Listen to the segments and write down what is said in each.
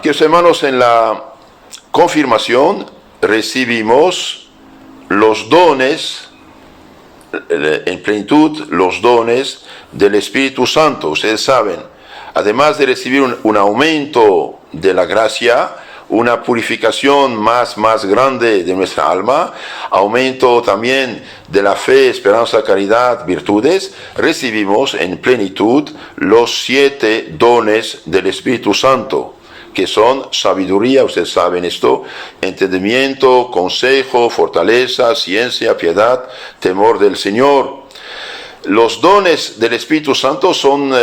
Queridos hermanos, en la confirmación recibimos los dones, en plenitud, los dones del Espíritu Santo. Ustedes saben, además de recibir un aumento de la gracia, una purificación más grande de nuestra alma, aumento también de la fe, esperanza, caridad, virtudes, recibimos en plenitud los 7 dones del Espíritu Santo, que son sabiduría, ustedes saben esto, entendimiento, consejo, fortaleza, ciencia, piedad, temor del Señor. Los dones del Espíritu Santo son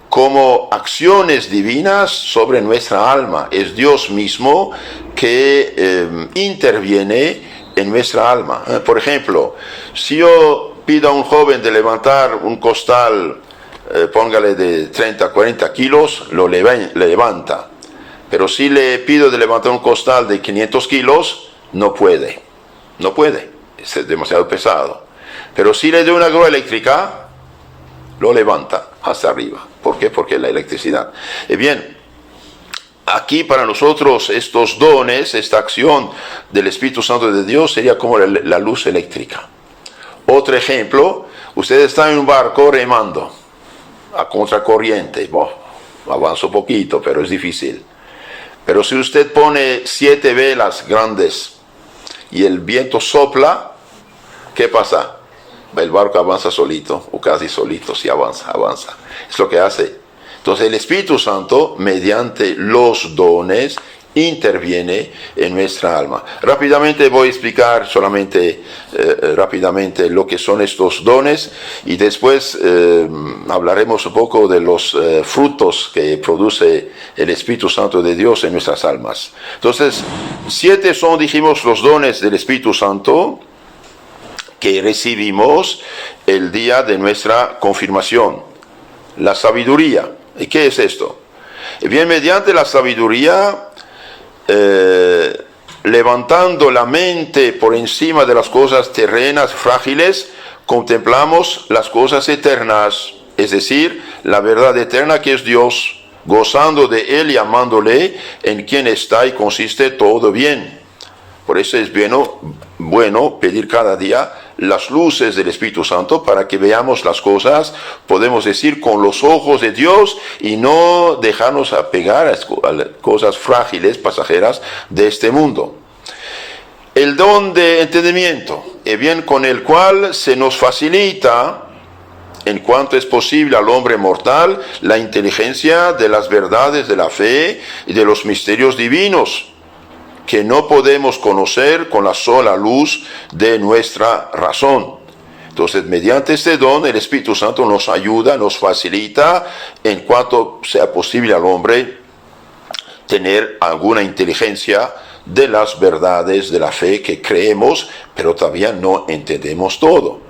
como acciones divinas sobre nuestra alma. Es Dios mismo que interviene en nuestra alma. Por ejemplo, si yo pido a un joven de levantar un costal, póngale de 30 a 40 kilos, lo levanta. Pero si le pido de levantar un costal de 500 kilos, no puede, es demasiado pesado. Pero si le doy una grúa eléctrica, lo levanta hasta arriba. ¿Por qué? Porque la electricidad. Bien, aquí para nosotros estos dones, esta acción del Espíritu Santo de Dios sería como la luz eléctrica. Otro ejemplo, usted está en un barco remando a contracorriente. Avanza un poquito, pero es difícil. Pero si usted pone 7 velas grandes y el viento sopla, ¿qué pasa? El barco avanza solito, o casi solito, si avanza. Es lo que hace. Entonces el Espíritu Santo, mediante los dones, interviene en nuestra alma. Rápidamente voy a explicar solamente rápidamente lo que son estos dones y después hablaremos un poco de los frutos que produce el Espíritu Santo de Dios en nuestras almas. Entonces, 7 son, dijimos, los dones del Espíritu Santo que recibimos el día de nuestra confirmación. La sabiduría. ¿Y qué es esto? Bien, mediante la sabiduría, levantando la mente por encima de las cosas terrenas frágiles, contemplamos las cosas eternas, es decir, la verdad eterna que es Dios, gozando de Él y amándole, en quien está y consiste todo bien. Por eso es bueno pedir cada día las luces del Espíritu Santo para que veamos las cosas, podemos decir, con los ojos de Dios y no dejarnos apegar a cosas frágiles, pasajeras de este mundo. El don de entendimiento, bien, con el cual se nos facilita, en cuanto es posible al hombre mortal, la inteligencia de las verdades de la fe y de los misterios divinos, que no podemos conocer con la sola luz de nuestra razón. Entonces, mediante este don, el Espíritu Santo nos ayuda, nos facilita, en cuanto sea posible al hombre, tener alguna inteligencia de las verdades de la fe que creemos, pero todavía no entendemos todo.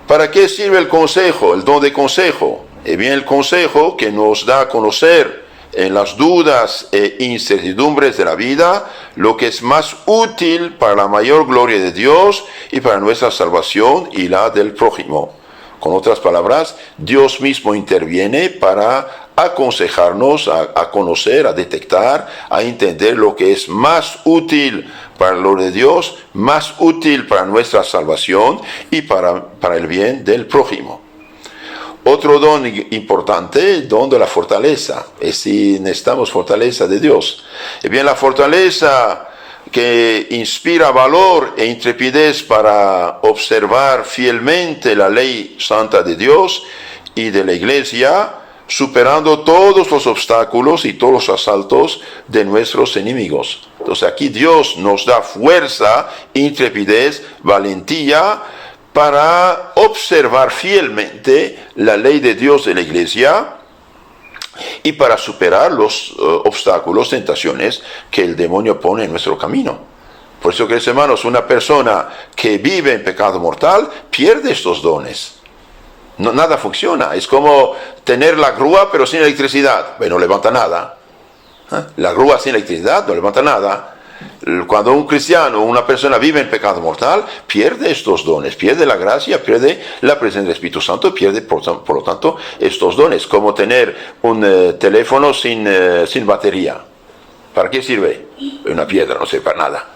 ¿Para qué sirve el consejo, el don de consejo? Bien, el consejo que nos da a conocer en las dudas e incertidumbres de la vida, lo que es más útil para la mayor gloria de Dios y para nuestra salvación y la del prójimo. Con otras palabras, Dios mismo interviene para aconsejarnos a conocer, a detectar, a entender lo que es más útil para la gloria de Dios, más útil para nuestra salvación y para el bien del prójimo. Otro don importante, el don de la fortaleza. Es si necesitamos fortaleza de Dios. Bien, la fortaleza que inspira valor e intrepidez para observar fielmente la ley santa de Dios y de la Iglesia, superando todos los obstáculos y todos los asaltos de nuestros enemigos. Entonces aquí Dios nos da fuerza, intrepidez, valentía, para observar fielmente la ley de Dios de la Iglesia y para superar los obstáculos, tentaciones que el demonio pone en nuestro camino. Por eso, queridos hermanos, una persona que vive en pecado mortal pierde estos dones. Nada funciona. Es como tener la grúa pero sin electricidad. No levanta nada. La grúa sin electricidad no levanta nada. Cuando un cristiano, una persona vive en pecado mortal, pierde estos dones, pierde la gracia, pierde la presencia del Espíritu Santo, pierde por lo tanto estos dones, como tener un teléfono sin batería. ¿Para qué sirve? Una piedra, no sirve para nada.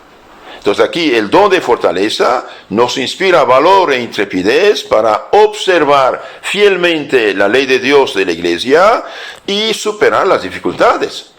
Entonces aquí el don de fortaleza nos inspira valor e intrepidez para observar fielmente la ley de Dios de la iglesia y superar las dificultades.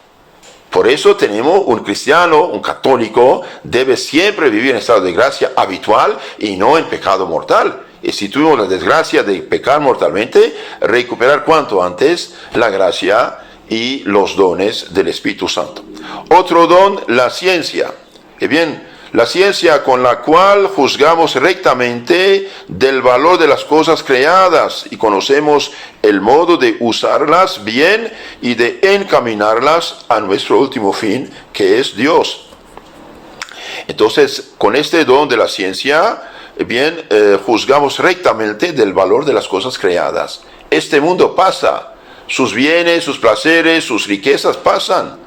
Por eso tenemos un cristiano, un católico, debe siempre vivir en estado de gracia habitual y no en pecado mortal. Y si tuvimos la desgracia de pecar mortalmente, recuperar cuanto antes la gracia y los dones del Espíritu Santo. Otro don, la ciencia. Bien, la ciencia con la cual juzgamos rectamente del valor de las cosas creadas y conocemos el modo de usarlas bien y de encaminarlas a nuestro último fin, que es Dios. Entonces, con este don de la ciencia, bien, juzgamos rectamente del valor de las cosas creadas. Este mundo pasa, sus bienes, sus placeres, sus riquezas pasan.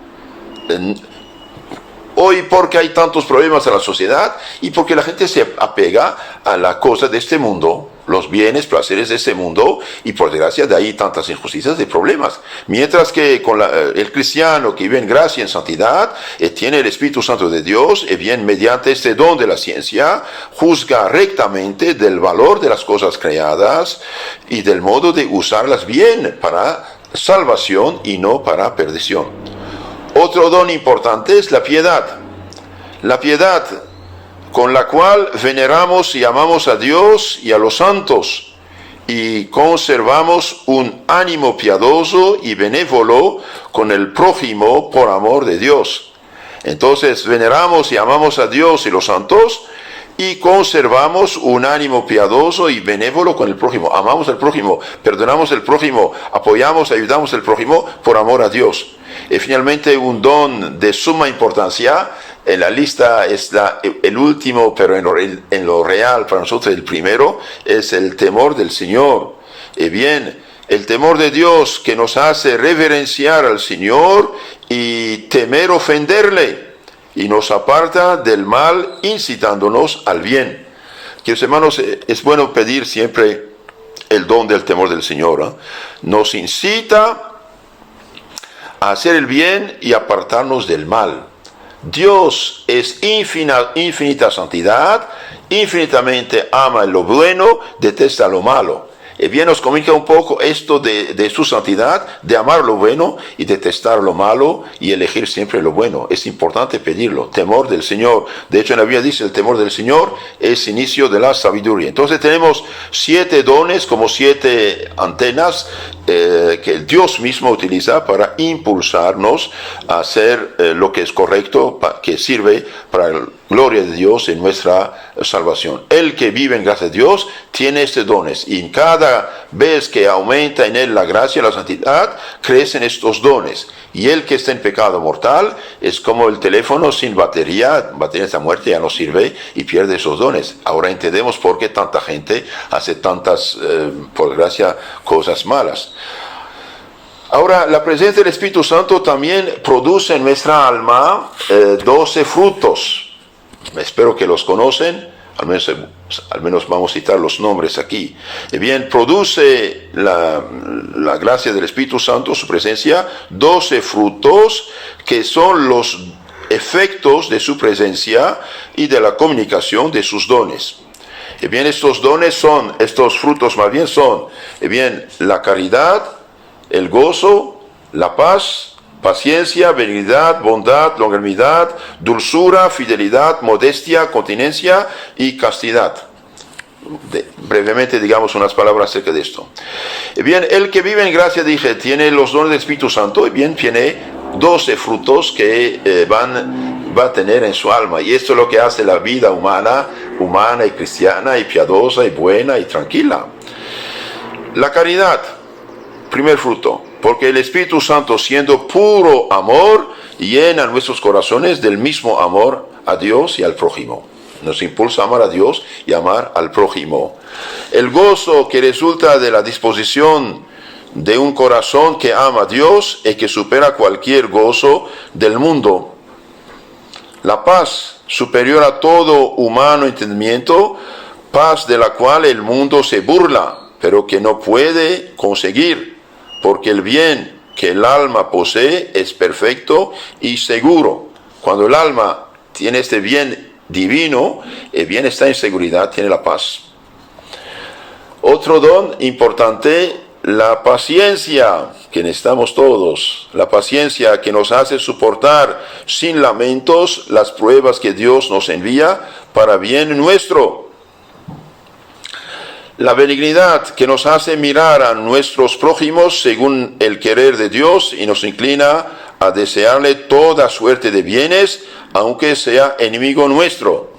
Hoy porque hay tantos problemas en la sociedad y porque la gente se apega a la cosa de este mundo, los bienes, placeres de este mundo, y por desgracia de ahí tantas injusticias y problemas. Mientras que con el cristiano que vive en gracia y en santidad, tiene el Espíritu Santo de Dios, y bien mediante este don de la ciencia, juzga rectamente del valor de las cosas creadas y del modo de usarlas bien para salvación y no para perdición. Otro don importante es la piedad. La piedad con la cual veneramos y amamos a Dios y a los santos y conservamos un ánimo piadoso y benévolo con el prójimo por amor de Dios. Entonces veneramos y amamos a Dios y los santos y conservamos un ánimo piadoso y benévolo con el prójimo. Amamos al prójimo, perdonamos al prójimo, apoyamos, ayudamos al prójimo por amor a Dios. Y finalmente un don de suma importancia, en la lista está el último, pero en lo real para nosotros el primero, es el temor del Señor. Y bien, el temor de Dios que nos hace reverenciar al Señor y temer ofenderle, y nos aparta del mal incitándonos al bien. Queridos hermanos, es bueno pedir siempre el don del temor del Señor, ¿eh? Nos incita a hacer el bien y apartarnos del mal. Dios es infinita santidad, infinitamente ama lo bueno, detesta lo malo. Y bien nos comunica un poco esto de su santidad, de amar lo bueno y detestar lo malo y elegir siempre lo bueno. Es importante pedirlo, temor del Señor. De hecho en la Biblia dice el temor del Señor es inicio de la sabiduría. Entonces tenemos 7 dones como 7 antenas que Dios mismo utiliza para impulsarnos a hacer lo que es correcto, que sirve para la gloria de Dios en nuestra salvación. El que vive en gracia de Dios tiene estos dones y cada vez que aumenta en él la gracia y la santidad, crecen estos dones. Y el que está en pecado mortal es como el teléfono sin batería, batería está muerta, ya no sirve y pierde esos dones. Ahora entendemos por qué tanta gente hace tantas, por desgracia, cosas malas. Ahora, la presencia del Espíritu Santo también produce en nuestra alma 12 frutos. Espero que los conocen, al menos vamos a citar los nombres aquí. Bien, produce la gracia del Espíritu Santo, su presencia, 12 frutos que son los efectos de su presencia y de la comunicación de sus dones. Bien, estos frutos más bien son, bien, la caridad, el gozo, la paz, paciencia, benignidad, bondad, longanimidad, dulzura, fidelidad, modestia, continencia y castidad. Brevemente digamos unas palabras acerca de esto. Bien, el que vive en gracia, dije, tiene los dones del Espíritu Santo y bien tiene 12 frutos que va a tener en su alma. Y esto es lo que hace la vida humana y cristiana y piadosa y buena y tranquila. La caridad, primer fruto. Porque el Espíritu Santo, siendo puro amor, llena nuestros corazones del mismo amor a Dios y al prójimo. Nos impulsa a amar a Dios y amar al prójimo. El gozo que resulta de la disposición de un corazón que ama a Dios y que supera cualquier gozo del mundo. La paz superior a todo humano entendimiento, paz de la cual el mundo se burla, pero que no puede conseguir, porque el bien que el alma posee es perfecto y seguro. Cuando el alma tiene este bien divino, el bien está en seguridad, tiene la paz. Otro don importante, la paciencia, que necesitamos todos, la paciencia que nos hace soportar sin lamentos las pruebas que Dios nos envía para bien nuestro. La benignidad que nos hace mirar a nuestros prójimos según el querer de Dios y nos inclina a desearle toda suerte de bienes, aunque sea enemigo nuestro.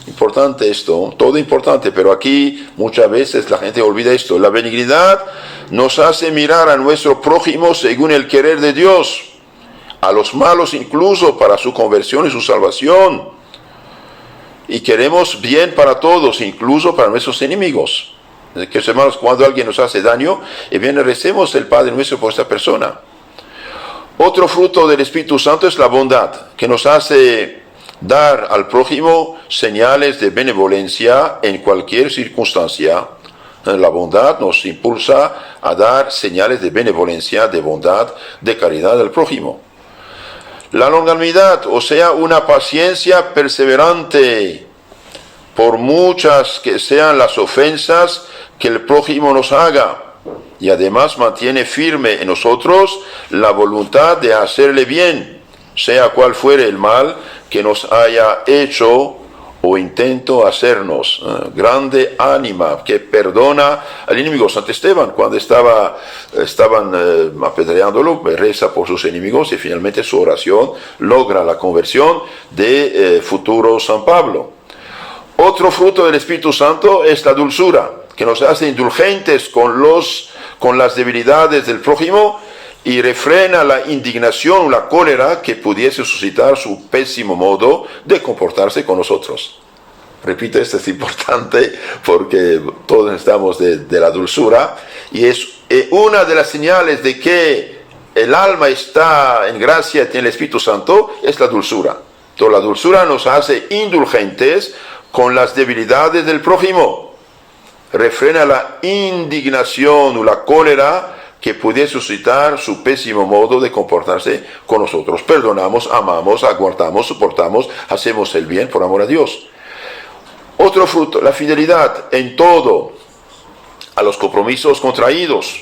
Importante esto, todo importante, pero aquí muchas veces la gente olvida esto. La benignidad nos hace mirar a nuestro prójimo según el querer de Dios, a los malos incluso para su conversión y su salvación. Y queremos bien para todos, incluso para nuestros enemigos. Que hermanos, cuando alguien nos hace daño, bien recemos el Padre nuestro por esta persona. Otro fruto del Espíritu Santo es la bondad, que nos hace dar al prójimo señales de benevolencia en cualquier circunstancia. La bondad nos impulsa a dar señales de benevolencia, de bondad, de caridad al prójimo. La longanimidad, o sea, una paciencia perseverante, por muchas que sean las ofensas que el prójimo nos haga, y además mantiene firme en nosotros la voluntad de hacerle bien, sea cual fuere el mal que nos haya hecho o intento hacernos. Grande ánima que perdona al enemigo. Sant Esteban, cuando estaban apedreándolo, reza por sus enemigos y finalmente su oración logra la conversión de futuro San Pablo. Otro fruto del Espíritu Santo es la dulzura, que nos hace indulgentes con las debilidades del prójimo y refrena la indignación o la cólera que pudiese suscitar su pésimo modo de comportarse con nosotros. Repito, esto es importante porque todos necesitamos de la dulzura, y es una de las señales de que el alma está en gracia y tiene el Espíritu Santo, es la dulzura. Entonces la dulzura nos hace indulgentes con las debilidades del prójimo, refrena la indignación o la cólera que pudiese suscitar su pésimo modo de comportarse con nosotros. Perdonamos, amamos, aguantamos, soportamos, hacemos el bien por amor a Dios. Otro fruto, la fidelidad en todo, a los compromisos contraídos,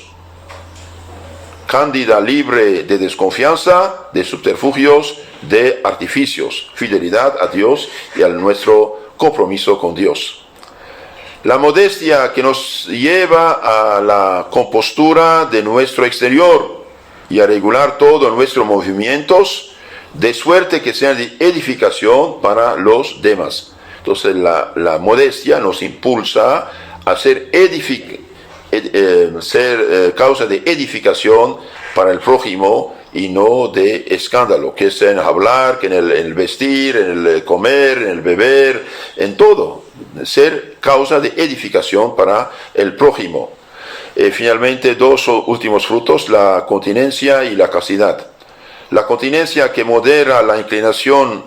cándida, libre de desconfianza, de subterfugios, de artificios, fidelidad a Dios y a nuestro compromiso con Dios. La modestia que nos lleva a la compostura de nuestro exterior y a regular todos nuestros movimientos, de suerte que sean de edificación para los demás. Entonces la modestia nos impulsa a ser causa de edificación para el prójimo y no de escándalo, que es en hablar, que en el vestir, en el comer, en el beber, en todo. Ser causa de edificación para el prójimo. Finalmente, dos últimos frutos, la continencia y la castidad. La continencia que modera la inclinación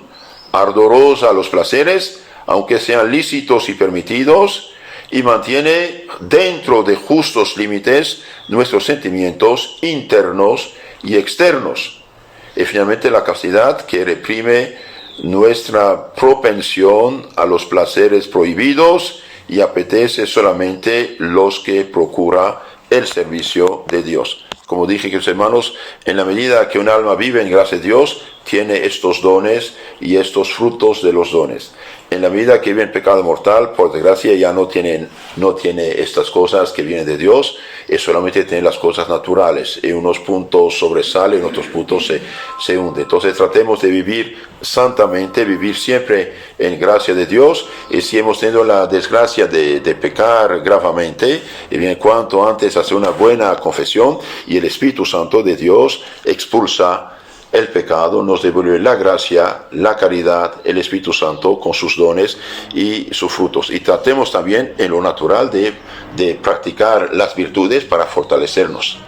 ardorosa a los placeres, aunque sean lícitos y permitidos, y mantiene dentro de justos límites nuestros sentimientos internos y externos. Y finalmente la castidad que reprime nuestra propensión a los placeres prohibidos y apetece solamente los que procura el servicio de Dios. Como dije, queridos hermanos, en la medida que un alma vive en gracia de Dios, tiene estos dones y estos frutos de los dones. En la medida que vive en pecado mortal, por desgracia ya no tiene estas cosas que vienen de Dios, es solamente tiene las cosas naturales. En unos puntos sobresale, en otros puntos se hunde. Entonces tratemos de vivir santamente, vivir siempre en gracia de Dios, y si hemos tenido la desgracia de pecar gravemente, y bien cuanto antes hacer una buena confesión, y el Espíritu Santo de Dios expulsa el pecado, nos devuelve la gracia, la caridad, el Espíritu Santo con sus dones y sus frutos. Y tratemos también en lo natural de practicar las virtudes para fortalecernos.